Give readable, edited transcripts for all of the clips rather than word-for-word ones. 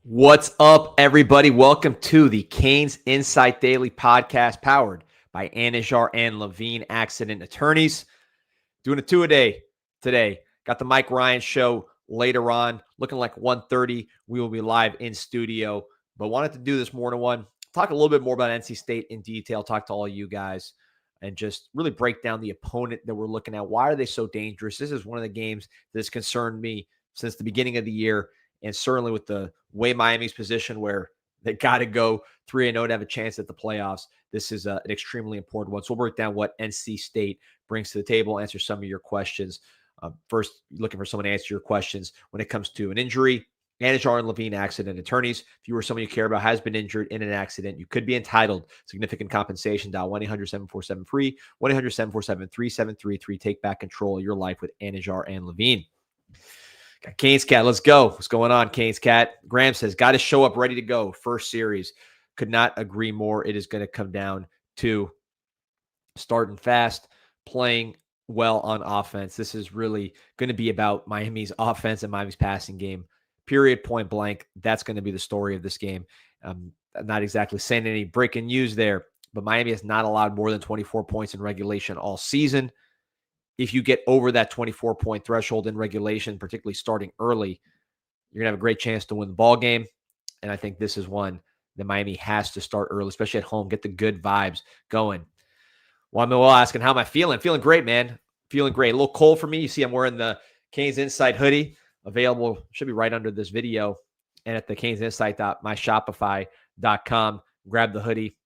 What's up, everybody? Welcome to the CanesInSight Daily Podcast, powered by Anijar and Levine Accident Attorneys. Doing a two-a-day today. Got the Mike Ryan Show later on, looking like 1:30. We will be live in studio, but wanted to do this morning one, talk a little bit more about NC State in detail, talk to all you guys, and just really break down the opponent that we're looking at. Why are they so dangerous? This is one of the games that's concerned me since the beginning of the year. And certainly with the way Miami's position where they got to go 3-0 to have a chance at the playoffs, this is an extremely important one. So we'll break down what NC State brings to the table, answer some of your questions. First, looking for someone to answer your questions when it comes to an injury. Anijar and Levine Accident Attorneys. If you or someone you care about has been injured in an accident, you could be entitled to significant compensation. Dial 1-800-747-FREE, 1-800-747-3733. Take back control of your life with Anijar and Levine. Got Canes Cat. Let's go. What's going on, Canes Cat? Graham says, got to show up ready to go. First series. Could not agree more. It is going to come down to starting fast, playing well on offense. This is really going to be about Miami's offense and Miami's passing game. Period, point blank. That's going to be the story of this game. I'm not exactly saying any breaking news there, but Miami has not allowed more than 24 points in regulation all season. If you get over that 24-point threshold in regulation, particularly starting early, you're going to have a great chance to win the ball game. And I think this is one that Miami has to start early, especially at home. Get the good vibes going. Well, asking, how am I feeling? Feeling great, man. Feeling great. A little cold for me. You see I'm wearing the CanesInSight hoodie. Available, should be right under this video. And at the CanesInsight.myshopify.com. Grab the hoodie.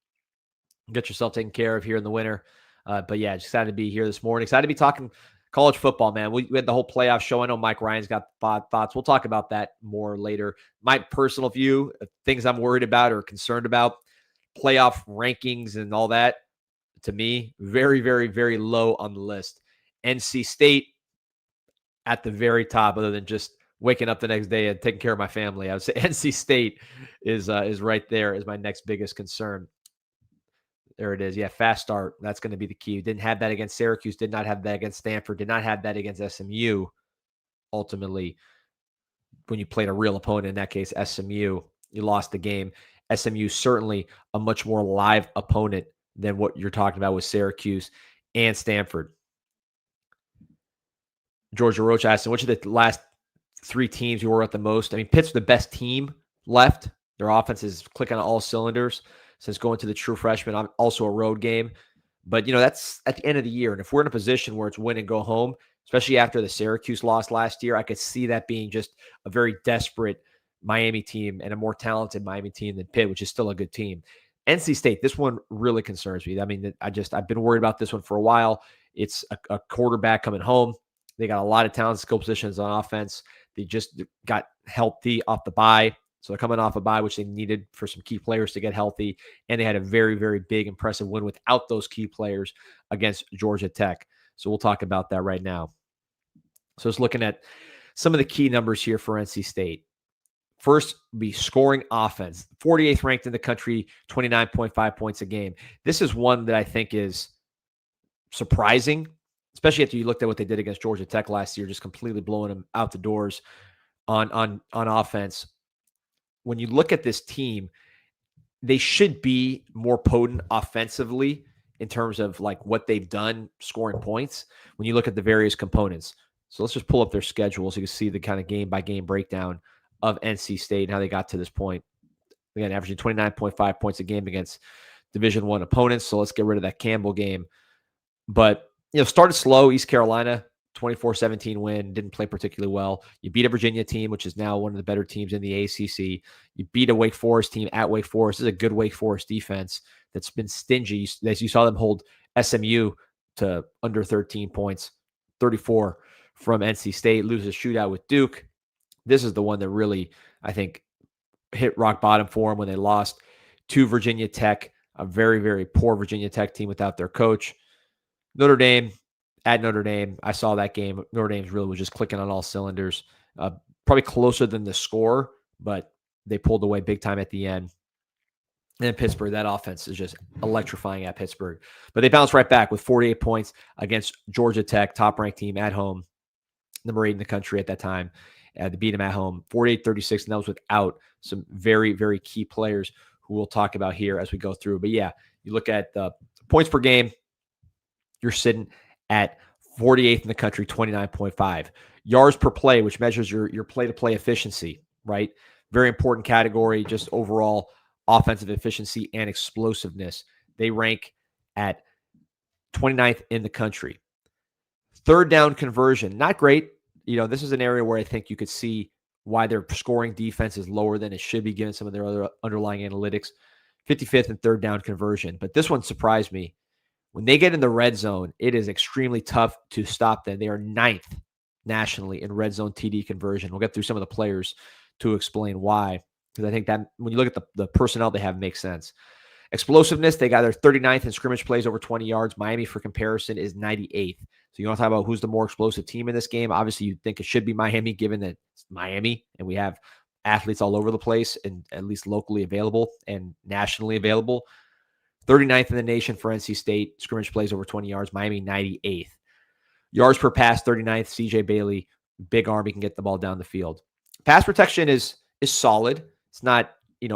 Get yourself taken care of here in the winter. But yeah, just excited to be here this morning. Excited to be talking college football, man. We had the whole playoff show. I know Mike Ryan's got thoughts. We'll talk about that more later. My personal view, things I'm worried about or concerned about, playoff rankings and all that, to me, very, very, very low on the list. NC State at the very top, other than just waking up the next day and taking care of my family. I would say NC State is right there as my next biggest concern. There it is. Yeah, fast start. That's going to be the key. Didn't have that against Syracuse. Did not have that against Stanford. Did not have that against SMU. Ultimately, when you played a real opponent, in that case, SMU, you lost the game. SMU certainly a much more live opponent than what you're talking about with Syracuse and Stanford. Georgia Roach asked, which of the last three teams you were at the most? I mean, Pitt's the best team left. Their offense is clicking on all cylinders since going to the true freshman. I'm also a road game. But, that's at the end of the year. And if we're in a position where it's win and go home, especially after the Syracuse loss last year, I could see that being just a very desperate Miami team and a more talented Miami team than Pitt, which is still a good team. NC State, this one really concerns me. I mean, I've been worried about this one for a while. It's a quarterback coming home. They got a lot of talent skill positions on offense. They just got healthy off the bye. So they're coming off a bye, which they needed for some key players to get healthy. And they had a very, very big, impressive win without those key players against Georgia Tech. So we'll talk about that right now. So just looking at some of the key numbers here for NC State. First, be scoring offense. 48th ranked in the country, 29.5 points a game. This is one that I think is surprising, especially after you looked at what they did against Georgia Tech last year, just completely blowing them out the doors on offense. When you look at this team, they should be more potent offensively in terms of like what they've done scoring points when you look at the various components. So let's just pull up their schedule so you can see the kind of game-by-game breakdown of NC State and how they got to this point. Again, averaging 29.5 points a game against Division I opponents. So let's get rid of that Campbell game. But, started slow. East Carolina, 24-17 win, didn't play particularly well. You beat a Virginia team, which is now one of the better teams in the ACC. You beat a Wake Forest team at Wake Forest. This is a good Wake Forest defense that's been stingy. As you saw them hold SMU to under 13 points, 34 from NC State, loses a shootout with Duke. This is the one that really, I think, hit rock bottom for them when they lost to Virginia Tech, a very, very poor Virginia Tech team without their coach. Notre Dame, at Notre Dame, I saw that game. Notre Dame really was just clicking on all cylinders. Probably closer than the score, but they pulled away big time at the end. And then Pittsburgh, that offense is just electrifying at Pittsburgh. But they bounced right back with 48 points against Georgia Tech, top-ranked team at home, number 8 in the country at that time. They beat them at home, 48-36, and that was without some very, very key players who we'll talk about here as we go through. But yeah, you look at the points per game, you're sitting at 48th in the country, 29.5. Yards per play, which measures your play-to-play efficiency, right? Very important category, just overall offensive efficiency and explosiveness. They rank at 29th in the country. Third down conversion, not great. This is an area where I think you could see why their scoring defense is lower than it should be given some of their other underlying analytics. 55th in third down conversion. But this one surprised me. When they get in the red zone, it is extremely tough to stop them. They are 9th nationally in red zone TD conversion. We'll get through some of the players to explain why, because I think that when you look at the personnel they have, makes sense. Explosiveness, they got their 39th in scrimmage plays over 20 yards. Miami, for comparison, is 98th. So you want to talk about who's the more explosive team in this game. Obviously, you'd think it should be Miami, given that it's Miami, and we have athletes all over the place, and at least locally available and nationally available. 39th in the nation for NC State, scrimmage plays over 20 yards. Miami, 98th. Yards per pass, 39th. CJ Bailey, big arm, he can get the ball down the field. Pass protection is solid. It's not,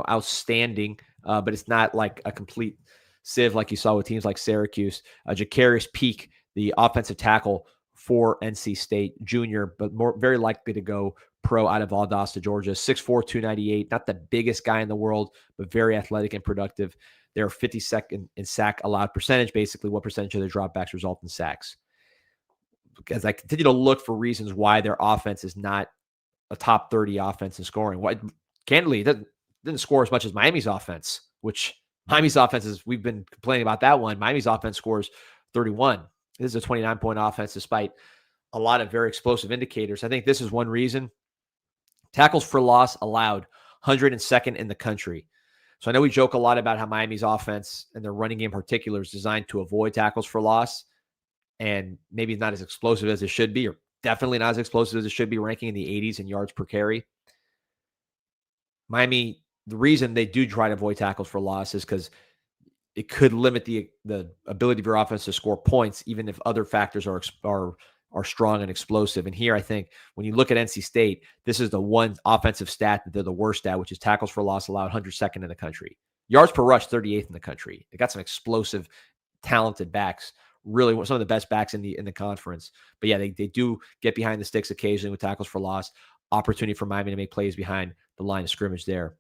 outstanding, but it's not like a complete sieve like you saw with teams like Syracuse. Jacarius Peak, the offensive tackle for NC State, junior, but very likely to go pro out of Valdosta, Georgia. 6'4", 298, not the biggest guy in the world, but very athletic and productive. They're 52nd in sack allowed percentage, basically what percentage of their dropbacks result in sacks. As I continue to look for reasons why their offense is not a top 30 offense in scoring. Candidly, it didn't score as much as Miami's offense, which Miami's offense is, we've been complaining about that one. Miami's offense scores 31. This is a 29-point offense despite a lot of very explosive indicators. I think this is one reason. Tackles for loss allowed, 102nd in the country. So I know we joke a lot about how Miami's offense and their running game in particular is designed to avoid tackles for loss and maybe not as explosive as it should be, or definitely not as explosive as it should be, ranking in the 80s in yards per carry. Miami, the reason they do try to avoid tackles for loss is because it could limit the ability of your offense to score points, even if other factors are strong and explosive. And here, I think when you look at NC State, this is the one offensive stat that they're the worst at, which is tackles for loss allowed, 102nd in the country. Yards per rush, 38th in the country. They got some explosive, talented backs, really some of the best backs in the conference. But yeah, they do get behind the sticks occasionally with tackles for loss. Opportunity for Miami to make plays behind the line of scrimmage there.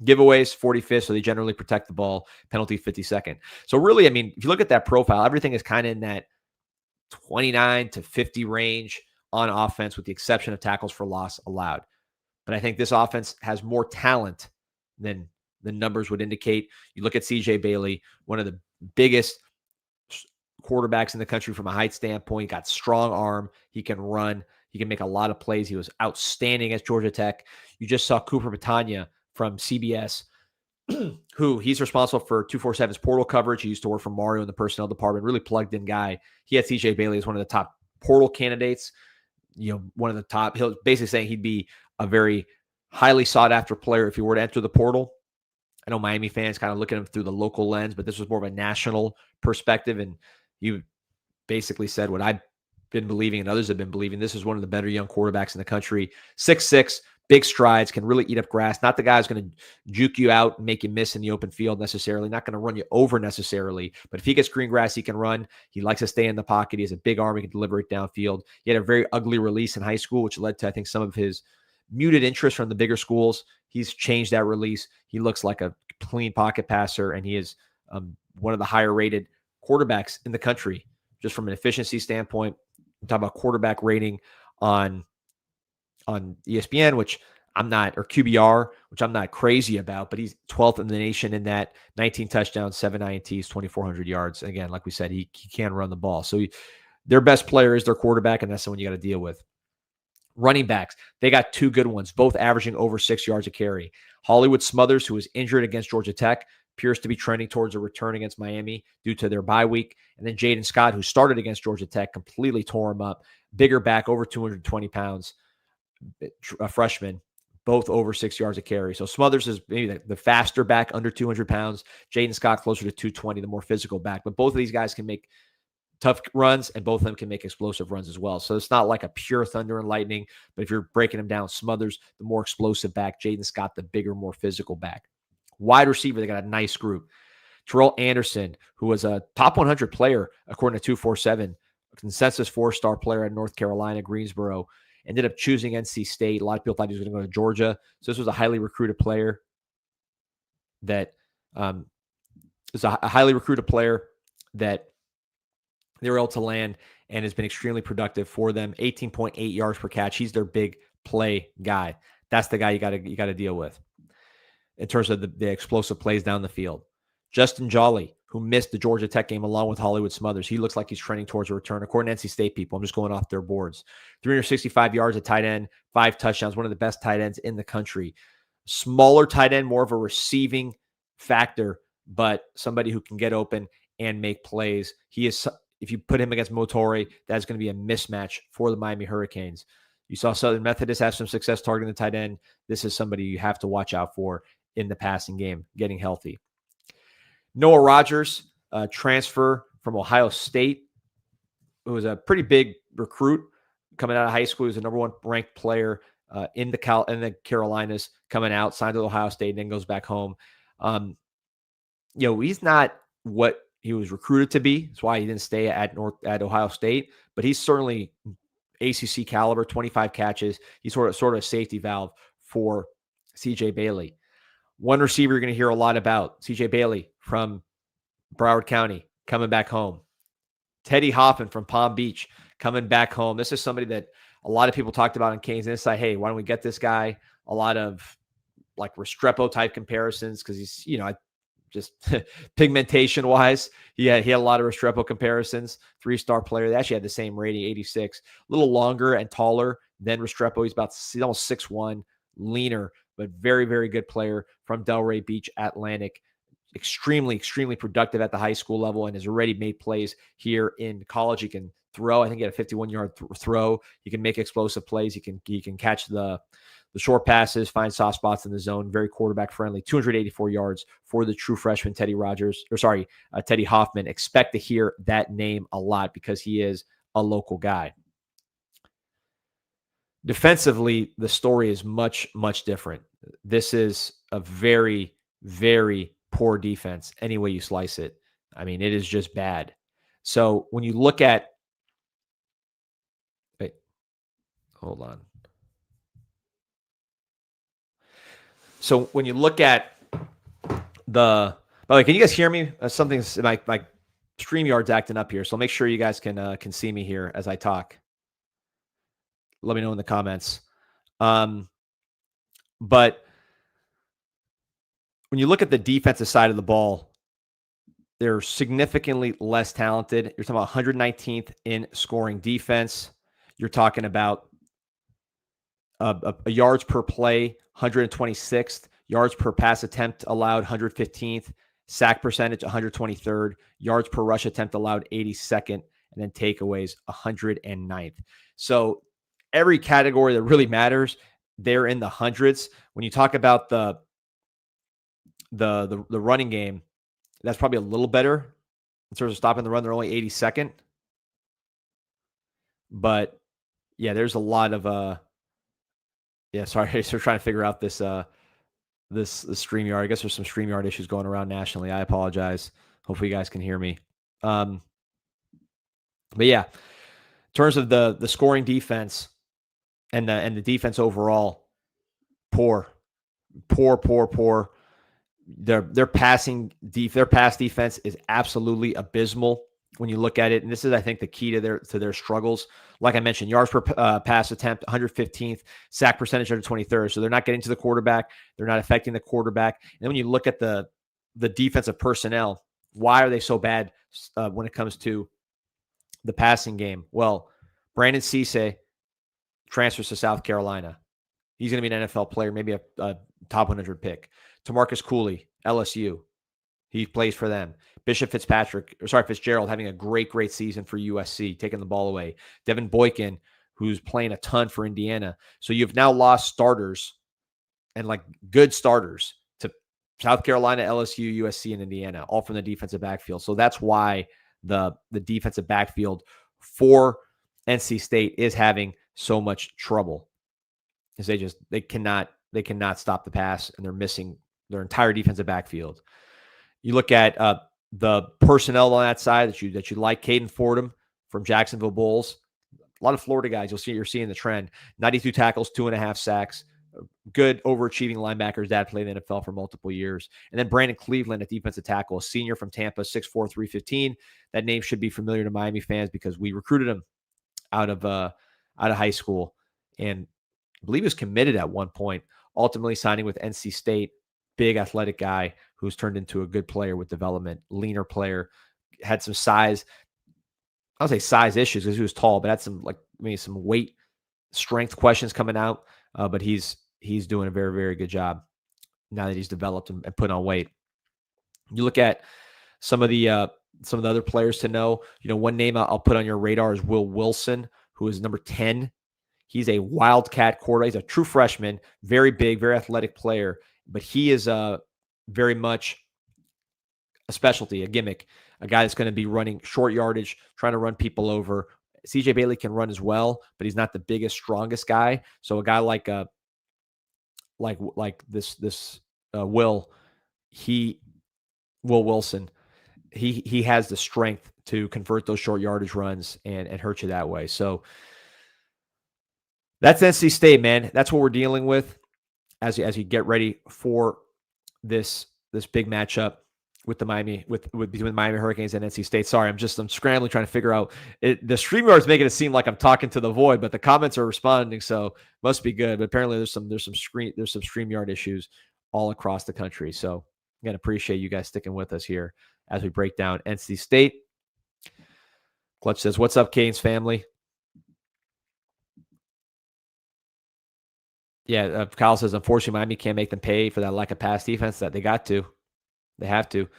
Giveaways, 45th, so they generally protect the ball. Penalty, 52nd. So really, I mean, if you look at that profile, everything is kind of in that 29 to 50 range on offense, with the exception of tackles for loss allowed. But I think this offense has more talent than the numbers would indicate. You look at CJ Bailey, one of the biggest quarterbacks in the country from a height standpoint, got strong arm. He can run. He can make a lot of plays. He was outstanding at Georgia Tech. You just saw Cooper Patania from CBS, who he's responsible for 247's portal coverage. He used to work for Mario in the personnel department, really plugged in guy. He had CJ Bailey as one of the top portal candidates, one of the top. He'll basically saying he'd be a very highly sought after player if he were to enter the portal. I know Miami fans kind of look at him through the local lens, but this was more of a national perspective. And you basically said what I've been believing and others have been believing. This is one of the better young quarterbacks in the country. 6'6", big strides, can really eat up grass. Not the guy who's going to juke you out and make you miss in the open field necessarily. Not going to run you over necessarily. But if he gets green grass, he can run. He likes to stay in the pocket. He has a big arm. He can deliver it downfield. He had a very ugly release in high school, which led to, I think, some of his muted interest from the bigger schools. He's changed that release. He looks like a clean pocket passer, and he is one of the higher rated quarterbacks in the country, just from an efficiency standpoint. I'm talking about quarterback rating on ESPN, which I'm not, or QBR, which I'm not crazy about, but he's 12th in the nation in that. 19 touchdowns, 7 INTs, 2,400 yards. And again, like we said, he can run the ball. So their best player is their quarterback, and that's the one you got to deal with. Running backs, they got two good ones, both averaging over 6 yards a carry. Hollywood Smothers, who was injured against Georgia Tech, appears to be trending towards a return against Miami due to their bye week. And then Jaden Scott, who started against Georgia Tech, completely tore him up. Bigger back, over 220 pounds, a freshman, both over 6 yards a carry. So Smothers is maybe the faster back, under 200 pounds. Jaden Scott closer to 220, the more physical back. But both of these guys can make tough runs, and both of them can make explosive runs as well. So it's not like a pure thunder and lightning, but if you're breaking them down, Smothers, the more explosive back, Jaden Scott, the bigger, more physical back. Wide receiver, they got a nice group. Terrell Anderson, who was a top 100 player, according to 247, a consensus 4-star player at North Carolina, Greensboro, ended up choosing NC State. A lot of people thought he was going to go to Georgia. So this was a highly recruited player that is a highly recruited player that they were able to land and has been extremely productive for them. 18.8 yards per catch. He's their big play guy. That's the guy you got to deal with in terms of the explosive plays down the field. Justin Jolly, who missed the Georgia Tech game along with Hollywood Smothers. He looks like he's trending towards a return. According to NC State people, I'm just going off their boards. 365 yards at tight end, 5 touchdowns, one of the best tight ends in the country. Smaller tight end, more of a receiving factor, but somebody who can get open and make plays. He is, if you put him against Motore, that's going to be a mismatch for the Miami Hurricanes. You saw Southern Methodist have some success targeting the tight end. This is somebody you have to watch out for in the passing game, getting healthy. Noah Rogers, transfer from Ohio State, who was a pretty big recruit coming out of high school. He was the number 1 ranked player in the Carolinas coming out, signed to Ohio State, and then goes back home. He's not what he was recruited to be. That's why he didn't stay at Ohio State, but he's certainly ACC caliber, 25 catches. He's sort of a safety valve for CJ Bailey. One receiver you're going to hear a lot about, CJ Bailey from Broward County, coming back home. Teddy Hoffman from Palm Beach, coming back home. This is somebody that a lot of people talked about on CanesInSight. Hey, why don't we get this guy? A lot of like Restrepo type comparisons because he's, just pigmentation wise. He had a lot of Restrepo comparisons. 3-star player. They actually had the same rating, 86. A little longer and taller than Restrepo. He's almost 6'1", leaner, but very, very good player from Delray Beach, Atlantic. Extremely, extremely productive at the high school level and has already made plays here in college. He can throw. I think he had a 51-yard throw. He can make explosive plays. He can catch the short passes, find soft spots in the zone. Very quarterback friendly. 284 yards for the true freshman Teddy Hoffman. Expect to hear that name a lot because he is a local guy. Defensively, the story is much, much different. This is a very, very poor defense any way you slice it. I mean, it is just bad. So when you look at, wait, hold on. So when you look at by the way, can you guys hear me? Something's my StreamYard's acting up here, so make sure you guys can see me here as I talk. Let me know in the comments. But when you look at the defensive side of the ball, they're significantly less talented. You're talking about 119th in scoring defense. You're talking about a yards per play, 126th, yards per pass attempt allowed, 115th, sack percentage, 123rd, yards per rush attempt allowed, 82nd, and then takeaways, 109th. So every category that really matters, they're in the hundreds. When you talk about the running game, that's probably a little better in terms of stopping the run. They're only 82nd. But yeah, there's a lot of sorry, so we're trying to figure out this StreamYard. I guess there's some StreamYard issues going around nationally. I apologize. Hopefully you guys can hear me. But yeah, in terms of the scoring defense and the defense overall, poor. Their pass defense is absolutely abysmal when you look at it. And this is, I think, the key to their struggles. Like I mentioned, yards per pass attempt, 115th, sack percentage, 123rd. So they're not getting to the quarterback. They're not affecting the quarterback. And then when you look at the defensive personnel, why are they so bad when it comes to the passing game? Well, Brandon Cisse transfers to South Carolina. He's going to be an NFL player, maybe a top 100 pick. Tamarcus Cooley, LSU. He plays for them. Fitzgerald having a great season for USC, taking the ball away. Devin Boykin, who's playing a ton for Indiana. So you've now lost starters and like good starters to South Carolina, LSU, USC, and Indiana, all from the defensive backfield. So that's why the defensive backfield for NC State is having so much trouble, because they cannot stop the pass, and they're missing their entire defensive backfield. You look at the personnel on that side that you like. Caden Fordham from Jacksonville Bulls. A lot of Florida guys. You're seeing the trend. 92 tackles, 2.5 sacks. Good overachieving linebackers. Dad played in the NFL for multiple years. And then Brandon Cleveland at defensive tackle, a senior from Tampa, 6'4", 315. That name should be familiar to Miami fans because we recruited him out of high school, and I believe he was committed at one point, ultimately signing with NC State. Big athletic guy who's turned into a good player with development, leaner player, had some size. I don't say size issues because he was tall, but had some some weight, strength questions coming out. But he's doing a very, very good job now that he's developed and put on weight. You look at some of the other players to know. One name I'll put on your radar is Will Wilson, who is number 10. He's a wildcat quarterback. He's a true freshman, very big, very athletic player, but he is very much a specialty, a gimmick, a guy that's going to be running short yardage, trying to run people over. CJ Bailey can run as well, but he's not the biggest, strongest guy. So a guy like this Will Wilson, he has the strength to convert those short yardage runs and hurt you that way. So that's NC State, man. That's what we're dealing with as you get ready for this big matchup with the between Miami Hurricanes and NC State. Sorry, I'm scrambling trying to figure out it. The StreamYard's making it seem like I'm talking to the void, but the comments are responding, so must be good. But apparently there's some StreamYard issues all across the country. So again, appreciate you guys sticking with us here as we break down NC State. Clutch says, "What's up, Canes family?" Yeah, Kyle says, "Unfortunately, Miami can't make them pay for that lack of pass defense. That they got to. They have to.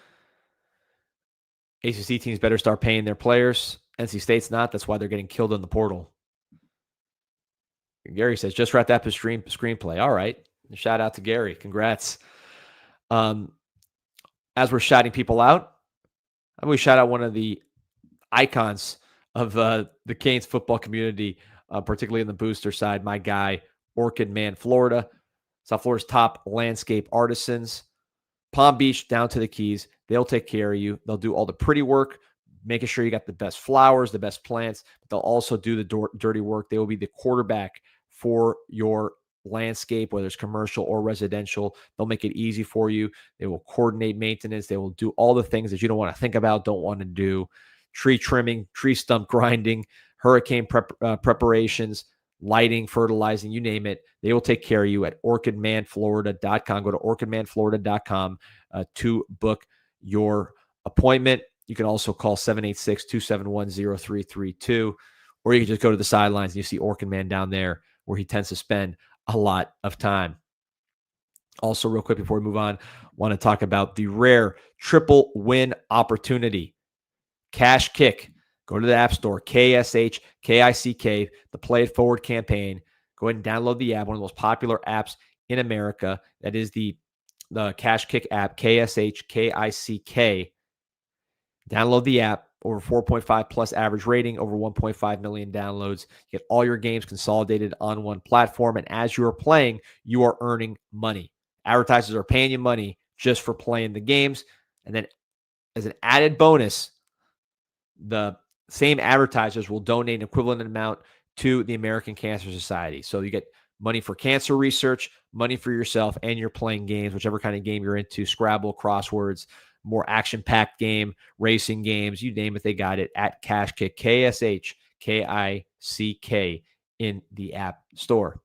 ACC teams better start paying their players. NC State's not. That's why they're getting killed in the portal." Gary says, "Just wrap up his screenplay." All right. Shout out to Gary. Congrats. As we're shouting people out, I'm going to shout out one of the icons of the Canes football community, particularly in the booster side, my guy, OrchidMan Florida. South Florida's top landscape artisans. Palm Beach down to the Keys. They'll take care of you. They'll do all the pretty work, making sure you got the best flowers, the best plants. But they'll also do the dirty work. They will be the quarterback for your landscape, whether it's commercial or residential. They'll make it easy for you. They will coordinate maintenance. They will do all the things that you don't want to think about, don't want to do. Tree trimming, tree stump grinding, hurricane preparations, lighting, fertilizing, you name it. They will take care of you at OrchidManFlorida.com. Go to OrchidManFlorida.com to book your appointment. You can also call 786-271-0332, or you can just go to the sidelines and you see OrchidMan down there where he tends to spend a lot of time. Also, real quick before we move on, want to talk about the rare triple win opportunity. KashKick. Go to the App Store, KashKick, the Play It Forward campaign. Go ahead and download the app, one of the most popular apps in America. That is the KashKick app, KashKick. Download the app, over 4.5 plus average rating, over 1.5 million downloads. You get all your games consolidated on one platform, and as you are playing, you are earning money. Advertisers are paying you money just for playing the games, and then as an added bonus, the same advertisers will donate an equivalent amount to the American Cancer Society. So you get money for cancer research, money for yourself, and you're playing games, whichever kind of game you're into, Scrabble, crosswords, more action-packed game, racing games, you name it, they got it at KashKick, KashKick in the App Store.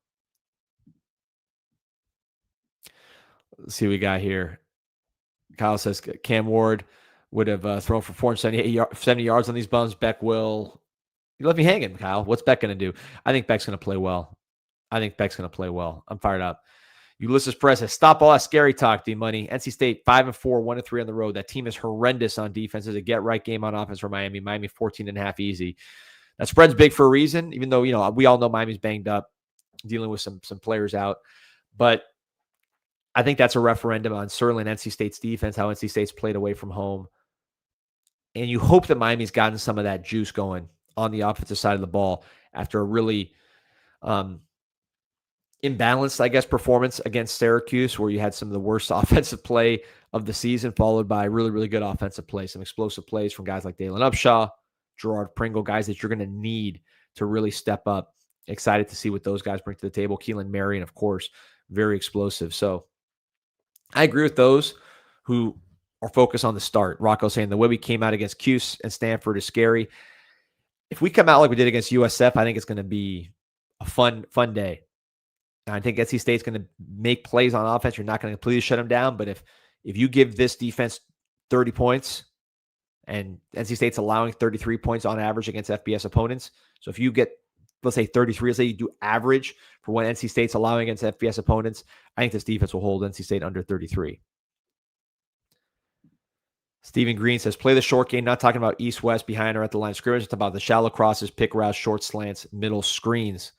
Let's see what we got here. Kyle says Cam Ward would have thrown for 470 yards on these bums. Beck will. You left me hanging, Kyle. What's Beck going to do? I think Beck's going to play well. I'm fired up. Ulysses Perez says, "Stop all that scary talk, D-Money. NC State 5-4, 1-3 on the road. That team is horrendous on defense. It's a get-right game on offense for Miami. Miami 14.5 easy. That spread's big for a reason, even though, we all know Miami's banged up, dealing with some players out. But I think that's a referendum on certainly NC State's defense, how NC State's played away from home. And you hope that Miami's gotten some of that juice going on the offensive side of the ball after a really imbalanced, I guess, performance against Syracuse, where you had some of the worst offensive play of the season, followed by really, really good offensive play, some explosive plays from guys like Dalen Upshaw, Gerard Pringle, guys that you're going to need to really step up. Excited to see what those guys bring to the table. Keelan Marion, of course, very explosive. So I agree with those who are focused on the start. Rocco saying the way we came out against Cuse and Stanford is scary. If we come out like we did against USF, I think it's going to be a fun day. And I think NC State's going to make plays on offense. You're not going to completely shut them down, but if you give this defense 30 points, and NC State's allowing 33 points on average against FBS opponents, so if you get, let's say 33, let's say you do average for what NC State's allowing against FBS opponents, I think this defense will hold NC State under 33. Stephen Green says, play the short game, not talking about east-west, behind or at the line of scrimmage. It's about the shallow crosses, pick routes, short slants, middle screens.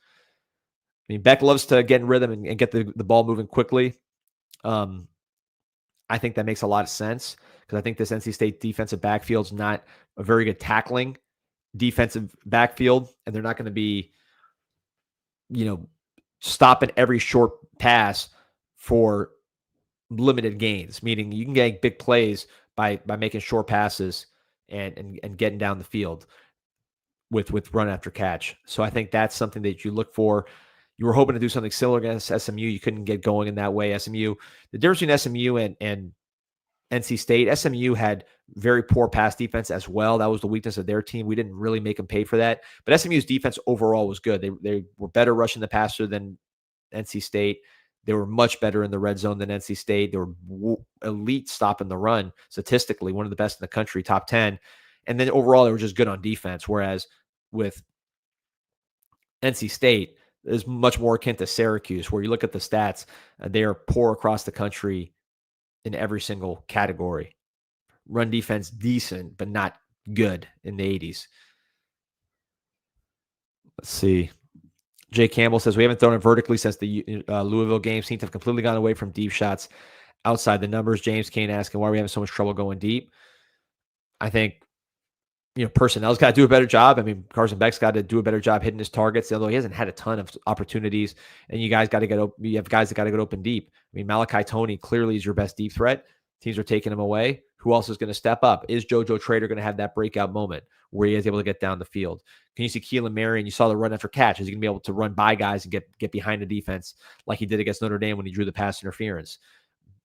I mean, Beck loves to get in rhythm and get the ball moving quickly. I think that makes a lot of sense because I think this NC State defensive backfield is not a very good tackling defensive backfield, and they're not going to be, stopping every short pass for limited gains, meaning you can get big plays by making short passes and getting down the field with run after catch. So I think that's something that you look for. You were hoping to do something similar against SMU. You couldn't get going in that way. The difference between SMU and NC State, SMU had very poor pass defense as well. That was the weakness of their team. We didn't really make them pay for that. But SMU's defense overall was good. They were better rushing the passer than NC State. They were much better in the red zone than NC State. They were elite stopping the run, statistically, one of the best in the country, top 10. And then overall, they were just good on defense. Whereas with NC State, is much more akin to Syracuse, where you look at the stats, they are poor across the country in every single category. Run defense, decent, but not good in the 80s. Let's see. Jay Campbell says, we haven't thrown it vertically since the Louisville game. Seem to have completely gone away from deep shots outside the numbers. James Kane asking why are we having so much trouble going deep. I think personnel's got to do a better job. I mean, Carson Beck's got to do a better job hitting his targets, although he hasn't had a ton of opportunities. And you guys got to get open. You have guys that got to get open deep. I mean, Malachi Toney clearly is your best deep threat. Teams are taking him away. Who else is going to step up? Is JoJo Trader going to have that breakout moment where he is able to get down the field? Can you see Keelan Marion? You saw the run after catch. Is he going to be able to run by guys and get behind the defense like he did against Notre Dame when he drew the pass interference?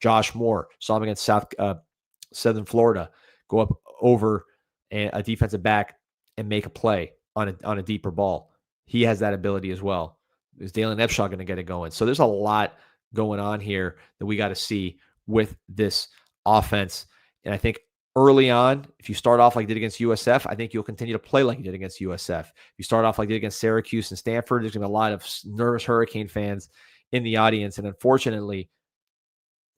Josh Moore, saw him against Southern Florida, go up over a defensive back and make a play on a deeper ball. He has that ability as well. Is Dalen Upshaw going to get it going? So there's a lot going on here that we got to see with this offense. And I think early on, if you start off like you did against USF, I think you'll continue to play like you did against USF. If you start off like you did against Syracuse and Stanford, there's going to be a lot of nervous Hurricane fans in the audience. And unfortunately,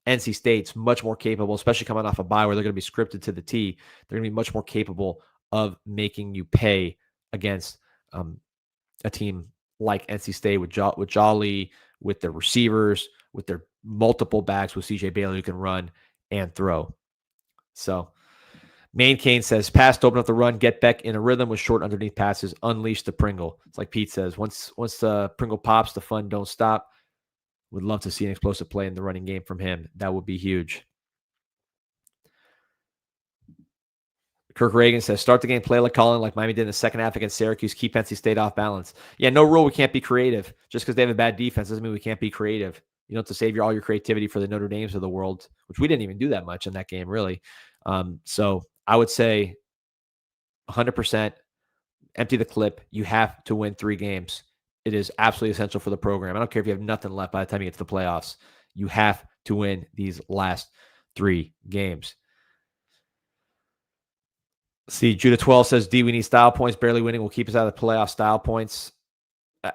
NC State's much more capable, especially coming off a bye where they're going to be scripted to the T. They're going to be much more capable of making you pay against a team like NC State with Jolly, with their receivers, with their multiple backs, with CJ Bailey who can run and throw. So Main Kane says, pass to open up the run, get Beck in a rhythm with short underneath passes, unleash the Pringle. It's like Pete says, once the Pringle pops, the fun don't stop. Would love to see an explosive play in the running game from him. That would be huge. Kirk Reagan says, start the game, play like Colin, like Miami did in the second half against Syracuse, keep NC State off balance. Yeah, no rule we can't be creative. Just because they have a bad defense doesn't mean we can't be creative. You don't have to save all your creativity for the Notre Dames of the world, which we didn't even do that much in that game, really. So I would say 100% empty the clip. You have to win 3 games. It is absolutely essential for the program. I don't care if you have nothing left by the time you get to the playoffs. You have to win these last 3 games. See, Judah 12 says, D, we need style points. Barely winning will keep us out of the playoff. Style points.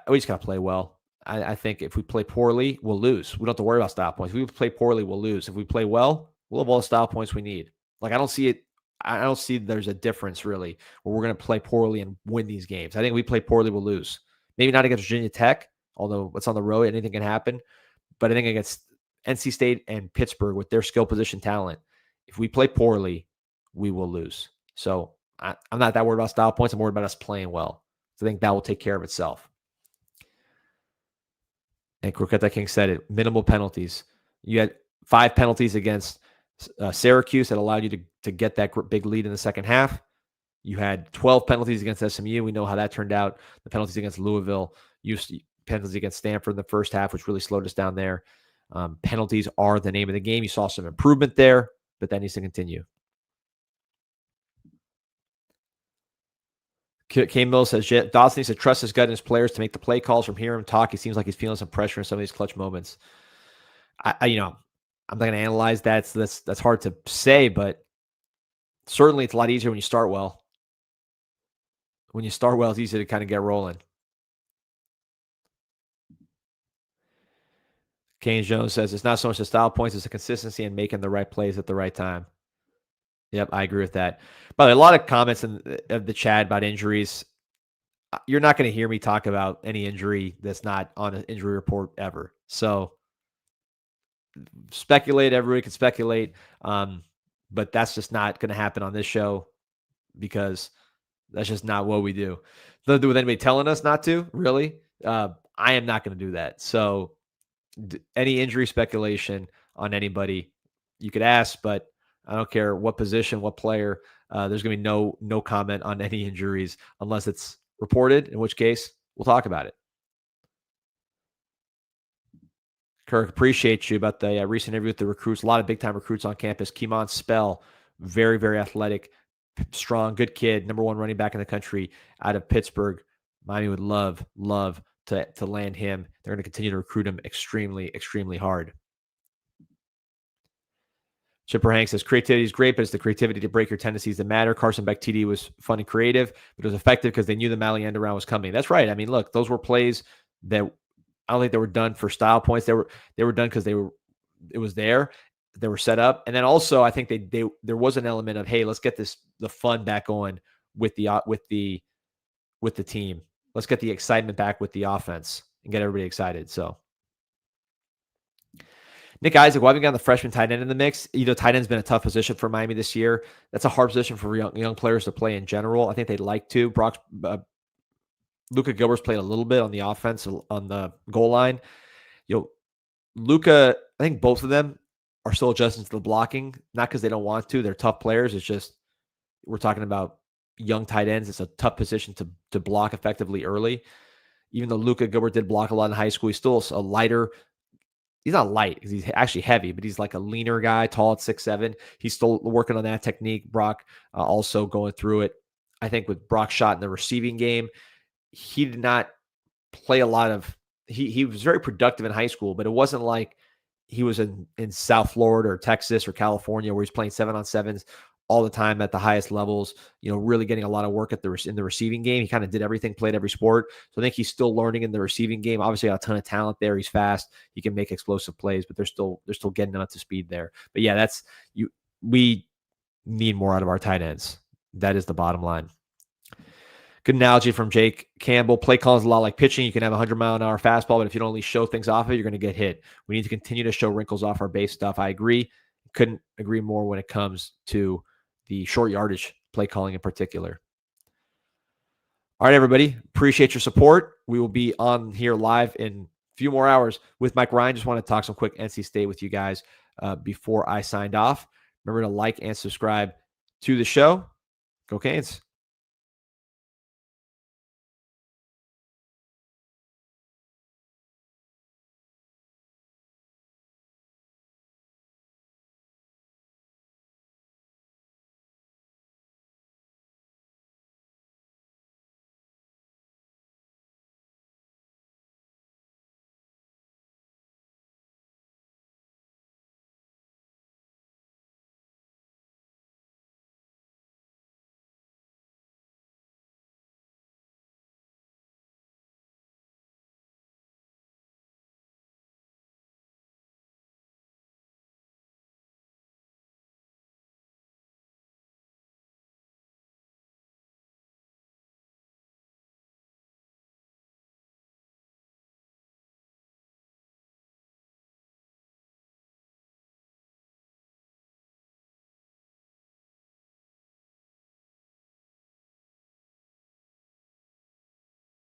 We just got to play well. I think if we play poorly, we'll lose. We don't have to worry about style points. If we play poorly, we'll lose. If we play well, we'll have all the style points we need. Like, I don't see there's a difference, really, where we're going to play poorly and win these games. I think if we play poorly, we'll lose. Maybe not against Virginia Tech, although it's on the road, anything can happen. But I think against NC State and Pittsburgh with their skill position talent, if we play poorly, we will lose. So I'm not that worried about style points. I'm worried about us playing well. So I think that will take care of itself. And Croqueta King said it, minimal penalties. You had 5 penalties against Syracuse that allowed you to get that big lead in the second half. You had 12 penalties against SMU. We know how that turned out. The penalties against Louisville, penalties against Stanford in the first half, which really slowed us down there. Penalties are the name of the game. You saw some improvement there, but that needs to continue. K. Mills says, Dawson needs to trust his gut and his players to make the play calls. From hearing him talk, he seems like he's feeling some pressure in some of these clutch moments. I'm not going to analyze that. So that's hard to say, but certainly it's a lot easier when you start well. When you start well, it's easy to kind of get rolling. Kane Jones says, it's not so much the style points, it's the consistency and making the right plays at the right time. Yep, I agree with that. By the way, a lot of comments in the chat about injuries. You're not going to hear me talk about any injury that's not on an injury report ever. So speculate, everybody can speculate. But that's just not going to happen on this show because that's just not what we do. Nothing to do with anybody telling us not to, really. I am not going to do that. So any injury speculation on anybody, you could ask, but I don't care what position, what player. There's going to be no comment on any injuries unless it's reported, in which case we'll talk about it. Kirk, appreciate you about the recent interview with the recruits. A lot of big-time recruits on campus. Kimon Spell, very, very athletic, strong, good kid, number 1 running back in the country out of Pittsburgh. Miami would love to land him. They're going to continue to recruit him extremely, extremely hard. Chipper Hank says, creativity is great, but it's the creativity to break your tendencies that matter. Carson Beck TD was fun and creative, but it was effective because they knew the Mally end around was coming. That's right. I mean, look, those were plays that I don't think they were done for style points. They were done because it was there. They were set up. And then also I think there was an element of, hey, let's get the fun back on with the team. Let's get the excitement back with the offense and get everybody excited. So Nick Isaac, why have we got the freshman tight end in the mix? Tight end's been a tough position for Miami this year. That's a hard position for young players to play in general. I think they'd like to. Luka Gilbert's played a little bit on the offense on the goal line. Luka, I think both of them are still adjusting to the blocking, not because they don't want to. They're tough players. It's just we're talking about young tight ends. It's a tough position to block effectively early. Even though Luka Gilbert did block a lot in high school, he's still a lighter. He's not light because he's actually heavy, but he's like a leaner guy, tall at 6'7". He's still working on that technique. Brock also going through it. I think with Brock's shot in the receiving game, he did not play a lot of he was very productive in high school, but it wasn't like he was in South Florida or Texas or California where he's playing 7-on-7s all the time at the highest levels, really getting a lot of work in the receiving game. He kind of did everything, played every sport. So I think he's still learning in the receiving game. Obviously got a ton of talent there. He's fast. He can make explosive plays, but they're still getting him up to speed there. But yeah, we need more out of our tight ends. That is the bottom line. Good analogy from Jake Campbell. Play calling is a lot like pitching. You can have a 100-mile-an-hour fastball, but if you don't at least show things off of it, you're going to get hit. We need to continue to show wrinkles off our base stuff. I agree. Couldn't agree more when it comes to the short yardage play calling in particular. All right, everybody. Appreciate your support. We will be on here live in a few more hours with Mike Ryan. Just want to talk some quick NC State with you guys before I signed off. Remember to like and subscribe to the show. Go Canes.